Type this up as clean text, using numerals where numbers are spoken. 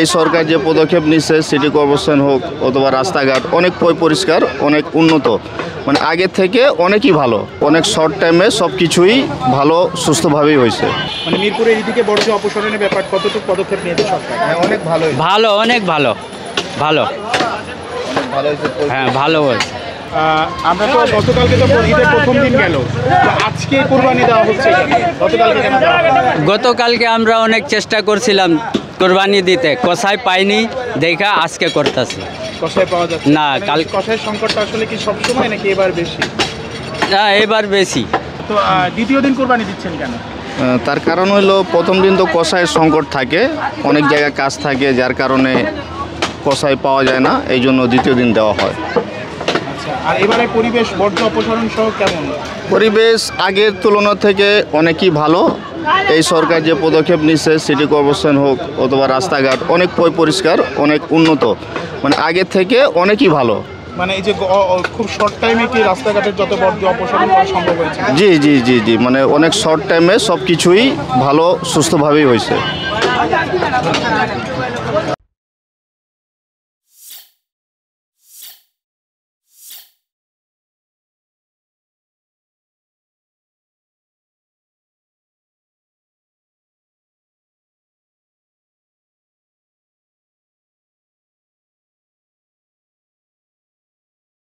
এই সরকার যে পদক্ষেপ নিচ্ছে সিটি কর্পোরেশন হোক অথবা রাস্তাঘাট অনেক পরিষ্কার, অনেক উন্নত, মানে আগের থেকে অনেকই ভালো, অনেক শর্ট টাইমে সব কিছুই ভালো সুস্থভাবেই হয়েছে। মানে মিরপুরের এইদিকে বর্জ্য অপসারণের ব্যাপার কতটুকু পদক্ষেপ নিয়েছে সরকার? অনেক ভালো ভালো, অনেক ভালো, ভালো, হ্যাঁ ভালো হয়েছে। আমরা তো গতকালকে তো ঈদের প্রথম দিন গেল, তো আজকে কোরবানি দেওয়া হচ্ছে কেন? গতকালকে কেন দেওয়া হলো? গতকালকে আমরা অনেক চেষ্টা করছিলাম কোরবানি দিতে, কষাই পাইনি, দেখা আজকে করতেছি। কষায় পাওয়া যাচ্ছে না, কাল কষায়ের সংকটটা আসলে কি সবসময় নাকি এবার বেশি? না, এবার বেশি। তো দ্বিতীয় দিন কোরবানি দিচ্ছেন কেন? তার কারণ হলো প্রথম দিন তো কষায়ের সংকট থাকে, অনেক জায়গায় কাজ থাকে, যার কারণে কষাই পাওয়া যায় না, এই জন্য দ্বিতীয় দিন দেওয়া হয়। আচ্ছা, আর এবারে পরিবেশ বর্জ্য অপসারণ সহ কেমন? পরিবেশ আগের তুলনা থেকে অনেকই ভালো। এই সরকার যে পদক্ষেপ নিচ্ছে সিটি কর্পোরেশন হোক অথবা রাস্তাঘাট অনেক পরিষ্কার, অনেক উন্নত, মানে আগের থেকে অনেকই ভালো। মানে এই যে খুব শর্ট টাইমে কি রাস্তাঘাটের যত বর্জ্য অপসারণ করা সম্ভব হয়েছে? জি জি জি জি, মানে অনেক শর্ট টাইমে সব কিছুই ভালো সুস্থভাবেই হয়েছে।